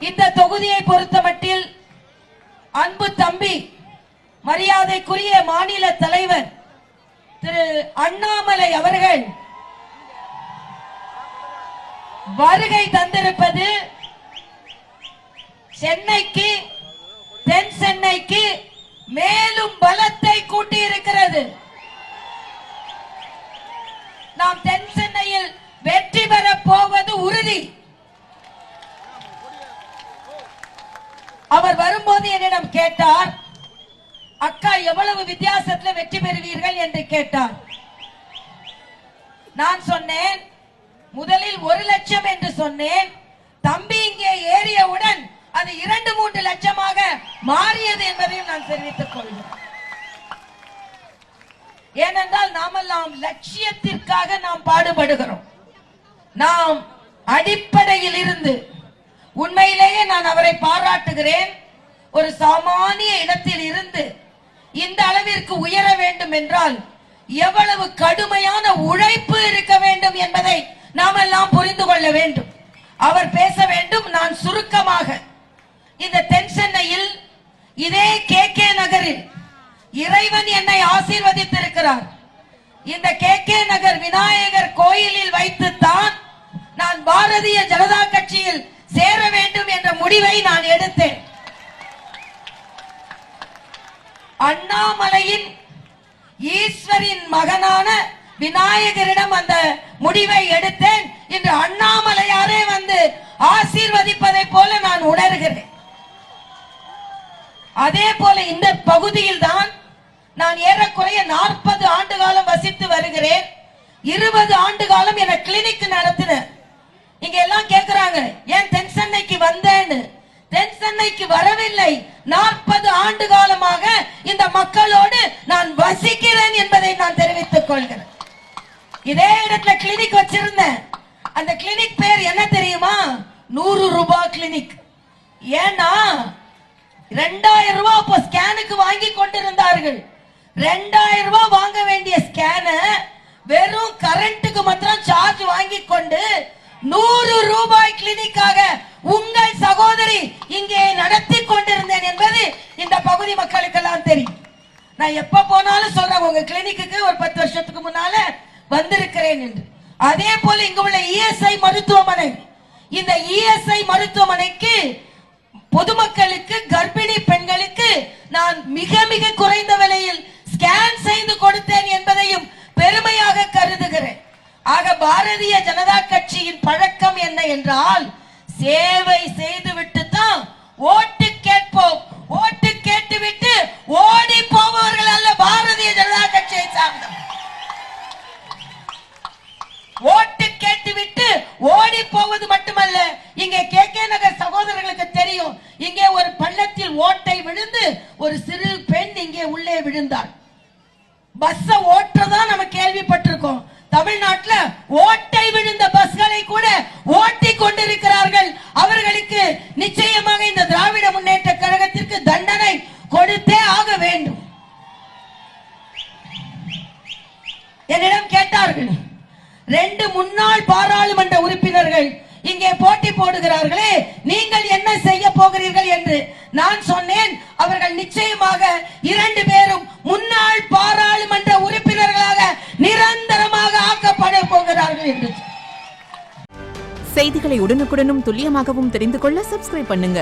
இந்த தொகுதியை பொறுத்தமட்டில் அன்பு தம்பி மரியாதைக்குரிய மாநில தலைவர் திரு அண்ணாமலை அவர்கள் வருகை தந்திருப்பது சென்னைக்கு, தென் சென்னைக்கு மேலும் பலத்தை கூட்டியிருக்கிறது. நாம் தென் சென்னையில் வெற்றி பெறப் போவது உறுதி. அவர் வரும்போது என்னிடம் கேட்டார், அக்கா எவ்வளவு வித்தியாசத்தில் வெற்றி பெறுவீர்கள் என்று கேட்டார். நான் சொன்னேன், முதலில் 1 லட்சம் என்று சொன்னேன். தம்பி இங்கே ஏறியவுடன் அது 2-3 லட்சமாக மாறியது என்பதையும் நான் தெரிவித்துக் கொள்கிறேன். ஏனென்றால் நாமெல்லாம் லட்சியத்திற்காக நாம் பாடுபடுகிறோம். நாம் அடிப்படையில் இருந்து உண்மையிலேயே நான் அவரை பாராட்டுகிறேன். ஒரு சாமானிய இடத்தில் இருந்து இந்த அளவிற்கு உயர வேண்டும் என்றால் எவ்வளவு கடுமையான உழைப்பு இருக்க வேண்டும் என்பதை நாம் எல்லாம் புரிந்து கொள்ள வேண்டும். அவர் பேச வேண்டும். நான் சுருக்கமாக, இந்த தென் சென்னையில் இதே KK நகரில் இறைவன் என்னை ஆசீர்வதித்திருக்கிறார். இந்த KK நகர் விநாயகர் கோயிலில் வைத்துத்தான் நான் பாரதிய ஜனதா கட்சியில் சேர வேண்டும் என்ற முடிவை நான் எடுத்தேன். அண்ணாமலையின் ஈஸ்வரின் மகனான விநாயகரிடம் அந்த முடிவை எடுத்தேன். இன்று அண்ணாமலையாரே வந்து ஆசீர்வதிப்பதை போல நான் உணர்கிறேன். அதே போல இந்த பகுதியில் தான் நான் ஏறக்குறைய 40 ஆண்டு காலம் வசித்து வருகிறேன். 20 ஆண்டு காலம் என கிளினிக் நடத்தினேன். இங்க எல்லாம் கேட்கிறாங்க, ஏன் தென் சென்னைக்கு வந்தேன்னு. தென் சென்னைக்கு வரவில்லை, 40 ஆண்டு காலமாக இந்த மக்களோடு நான் வசிக்கிறேன் என்பதை நான் தெரிவித்துக் கொள்கிறேன். இதே இடத்துல கிளினிக் வச்சிருந்தேன். அந்த கிளினிக் பேர் என்ன தெரியுமா? 100 ரூபாய் கிளினிக். ஏன்னா 2000 ரூபாய் அப்போ ஸ்கேனுக்கு வாங்கி கொண்டிருந்தார்கள். 2000 ரூபாய் வாங்க வேண்டிய ஸ்கேன வெறும் கரண்ட்டுக்கு மாத்திரம் சார்ஜ் வாங்கி கொண்டு 100 ரூபாய் கிளினிக்காக உங்கள் சகோதரி இங்கே நடத்தி கொண்டிருந்தேன் என்பது இந்த பகுதி மக்களுக்கெல்லாம் தெரியும். நான் எப்ப போனாலும் சொல்றேன், உங்க கிளினிக்கு ஒரு 10 வருஷத்துக்கு முன்னால வந்திருக்கிறேன் என்று. அதே போல இங்கு உள்ள ESI மருத்துவமனை, இந்த ESI மருத்துவமனைக்கு பொதுமக்களுக்கு, கர்ப்பிணி பெண்களுக்கு நான் மிக மிக குறைந்த விலையில் ஸ்கேன் செய்து கொடுத்தேன் என்பதையும் பெருமையாக கருதுகிறேன். ஆக பாரதிய ஜனதா கட்சியின் பழக்கம் என்ன என்றால், சேவை செய்துவிட்டு தான் ஓட்டு கேட்போம். ஓட்டு கேட்டுவிட்டு ஓடி போபவர்கள் அல்ல பாரதிய ஜனதா கட்சியை சார்ந்தவர். ஓட்டு கேட்டுவிட்டு ஓடி போவது மட்டுமல்ல, இங்கே KK நகர் சகோதரர்களுக்கு தெரியும், இங்கே ஒரு பள்ளத்தில் ஓட்டை விழுந்து ஒரு சிறு பெண் இங்கே உள்ளே விழுந்தாள். பஸ் ஓட்டுறதான் நம்ம கேள்விப்பட்டிருக்கோம். தமிழ்நாட்டில் ஓட்டை விழுந்த பஸ்களை கூட ஓட்டி கொண்டிருக்கிறார்கள். அவர்களுக்கு நிச்சயமாக இந்த திராவிட முன்னேற்ற கழகத்திற்கு தண்டனை கொடுத்தே ஆக வேண்டும். என்னிடம் கேட்டார்கள், 2 முன்னாள் பாராளுமன்ற உறுப்பினர்கள் இங்கே போட்டி போடுகிறார்களே, நீங்கள் என்ன செய்ய போகிறீர்கள் என்று. நான் சொன்னேன், அவர்கள் நிச்சயமாக 2 பேரும் முன்னாள் பாராளுமன்ற உறுப்பினர்களாக நிரந்தரமாக ஆக்கப்பட போகிறார்கள் என்று. செய்திகளை உடனுக்குடனும் துல்லியமாகவும் தெரிந்து கொள்ள சப்ஸ்கிரைப் பண்ணுங்க.